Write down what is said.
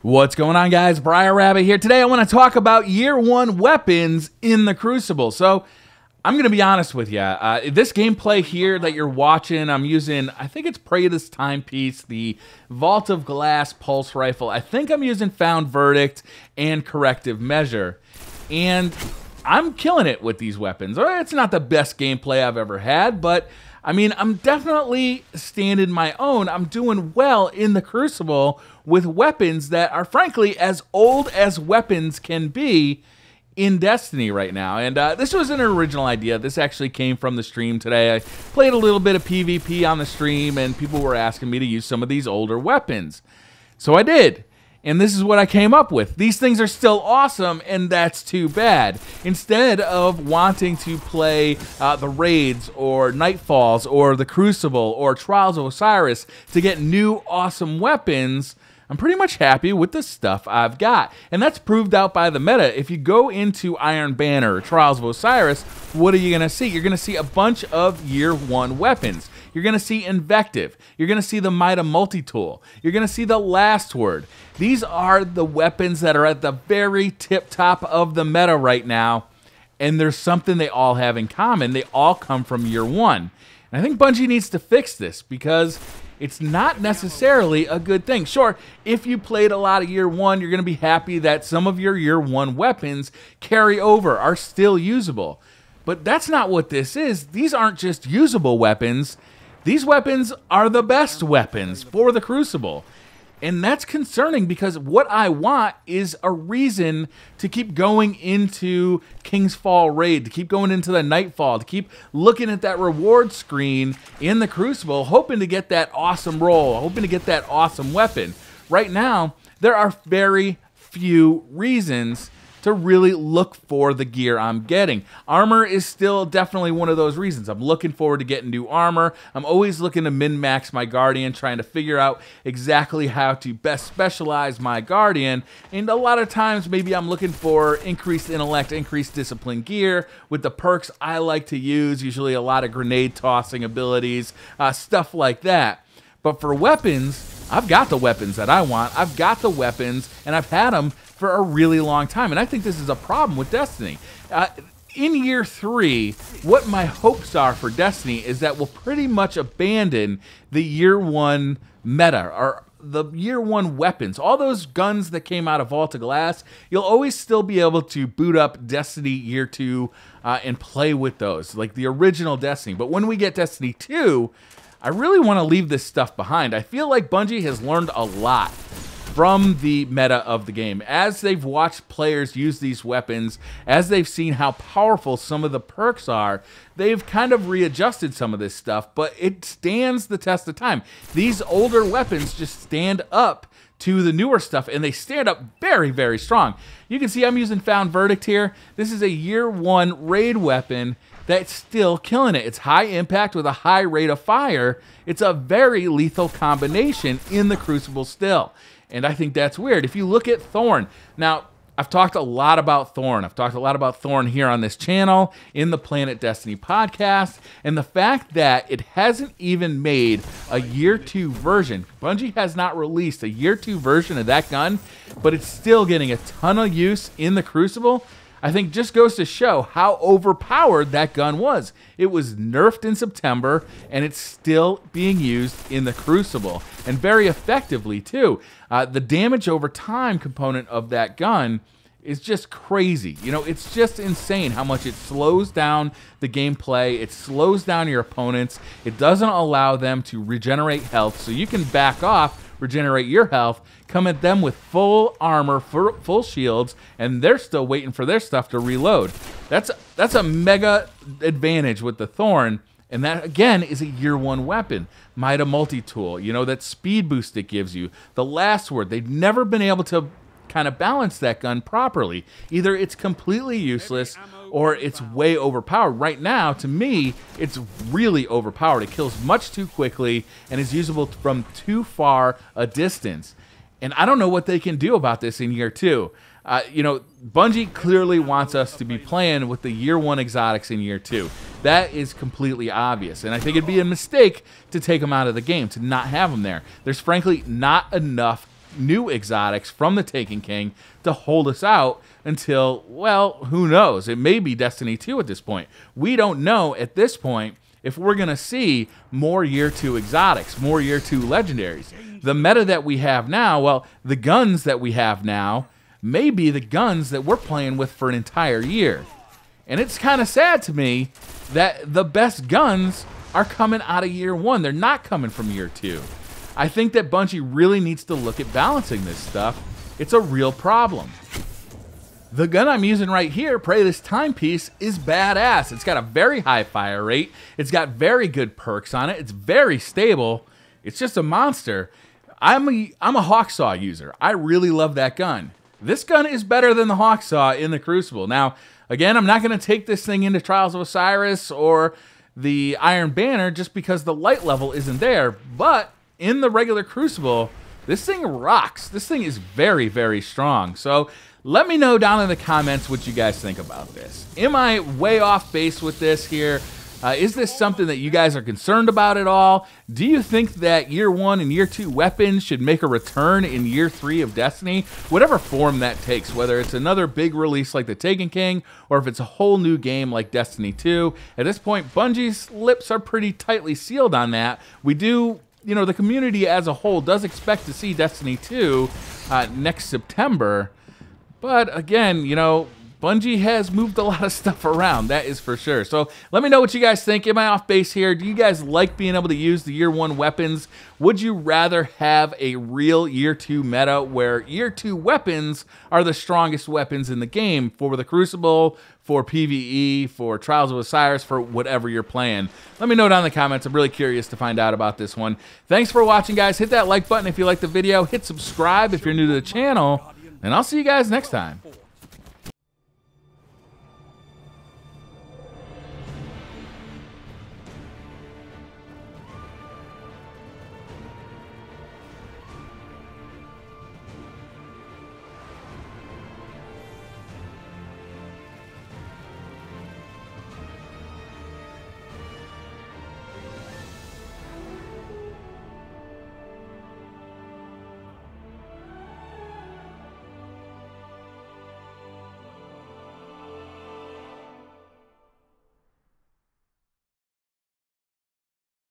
What's going on, guys? Briar Rabbit here. Today I want to talk about year one weapons in the Crucible. So I'm going to be honest with you. This gameplay here that you're watching, I'm using, I think it's Praetor's Timepiece, the Vault of Glass Pulse Rifle. I think I'm using Found Verdict and Corrective Measure. And I'm killing it with these weapons. It's not the best gameplay I've ever had, but I mean, I'm definitely standing my own. I'm doing well in the Crucible with weapons that are, frankly, as old as weapons can be in Destiny right now. And this was an original idea. This actually came from the stream today. I played a little bit of PvP on the stream, and people were asking me to use some of these older weapons. So I did. And this is what I came up with. These things are still awesome, and that's too bad. Instead of wanting to play the Raids, or Nightfalls, or the Crucible, or Trials of Osiris to get new awesome weapons, I'm pretty much happy with the stuff I've got. And that's proved out by the meta. If you go into Iron Banner or Trials of Osiris, what are you going to see? You're going to see a bunch of year one weapons. You're going to see Invective. You're going to see the Mida Multi-Tool. You're going to see the Last Word. These are the weapons that are at the very tip top of the meta right now. And there's something they all have in common. They all come from year one. And I think Bungie needs to fix this because it's not necessarily a good thing. Sure, if you played a lot of year one, you're going to be happy that some of your year one weapons carry over, are still usable. But that's not what this is. These aren't just usable weapons. These weapons are the best weapons for the Crucible. And that's concerning because what I want is a reason to keep going into King's Fall Raid, to keep going into the Nightfall, to keep looking at that reward screen in the Crucible, hoping to get that awesome roll, hoping to get that awesome weapon. Right now, there are very few reasons to really look for the gear I'm getting. Armor is still definitely one of those reasons. I'm looking forward to getting new armor. I'm always looking to min-max my Guardian, trying to figure out exactly how to best specialize my Guardian. And a lot of times, maybe I'm looking for increased intellect, increased discipline gear with the perks I like to use, usually a lot of grenade tossing abilities, stuff like that. But for weapons, I've got the weapons that I want. I've got the weapons, and I've had them for a really long time. And I think this is a problem with Destiny. In year 3, what my hopes are for Destiny is that we'll pretty much abandon the year 1 meta, or the year 1 weapons. All those guns that came out of Vault of Glass, you'll always still be able to boot up Destiny year 2 and play with those, like the original Destiny. But when we get Destiny 2, I really want to leave this stuff behind. I feel like Bungie has learned a lot from the meta of the game. As they've watched players use these weapons, as they've seen how powerful some of the perks are, they've kind of readjusted some of this stuff, but it stands the test of time. These older weapons just stand up to the newer stuff, and they stand up very, very strong. You can see I'm using Found Verdict here. This is a year 1 raid weapon that's still killing it. It's high impact with a high rate of fire. It's a very lethal combination in the Crucible still. And I think that's weird. If you look at Thorn, now I've talked a lot about Thorn. I've talked a lot about Thorn here on this channel, in the Planet Destiny podcast, and the fact that it hasn't even made a year 2 version. Bungie has not released a year 2 version of that gun, but it's still getting a ton of use in the Crucible. I think just goes to show how overpowered that gun was. It was nerfed in September, and it's still being used in the Crucible, and very effectively, too. The damage over time component of that gun is just crazy. You know, it's just insane how much it slows down the gameplay. It slows down your opponents. It doesn't allow them to regenerate health, so you can back off, regenerate your health, come at them with full armor, full shields, and they're still waiting for their stuff to reload. That's a mega advantage with the Thorn, and that, again, is a year 1 weapon. Mida Multi-Tool, you know, that speed boost it gives you. The Last Word, they've never been able to kind of balance that gun properly. Either it's completely useless or it's way overpowered. Right now, to me, it's really overpowered. It kills much too quickly and is usable from too far a distance. And I don't know what they can do about this in year 2. You know, Bungie clearly wants us to be playing with the year 1 exotics in year 2. That is completely obvious. And I think it'd be a mistake to take them out of the game, to not have them there. There's frankly not enough new exotics from the Taken King to hold us out until, well, who knows? It may be Destiny 2 at this point. We don't know at this point if we're going to see more Year 2 exotics, more Year 2 legendaries. The meta that we have now, well, the guns that we have now may be the guns that we're playing with for an entire year. And it's kind of sad to me that the best guns are coming out of Year 1. They're not coming from Year 2. I think that Bungie really needs to look at balancing this stuff. It's a real problem. The gun I'm using right here, Pray This Timepiece, is badass. It's got a very high fire rate. It's got very good perks on it. It's very stable. It's just a monster. I'm a Hawksaw user. I really love that gun. This gun is better than the Hawksaw in the Crucible. Now, again, I'm not going to take this thing into Trials of Osiris or the Iron Banner just because the light level isn't there. But in the regular Crucible, this thing rocks. This thing is very, very strong. So let me know down in the comments what you guys think about this. Am I way off base with this here? Is this something that you guys are concerned about at all? Do you think that Year 1 and Year 2 weapons should make a return in Year 3 of Destiny? Whatever form that takes, whether it's another big release like the Taken King, or if it's a whole new game like Destiny 2. At this point, Bungie's lips are pretty tightly sealed on that. We do, you know, the community as a whole does expect to see Destiny 2 next September. But again, you know, Bungie has moved a lot of stuff around, that is for sure. So let me know what you guys think. Am I off base here? Do you guys like being able to use the Year 1 weapons? Would you rather have a real Year 2 meta where Year 2 weapons are the strongest weapons in the game for the Crucible, for PvE, for Trials of Osiris, for whatever you're playing? Let me know down in the comments. I'm really curious to find out about this one. Thanks for watching, guys. Hit that like button if you liked the video. Hit subscribe if you're new to the channel. And I'll see you guys next time.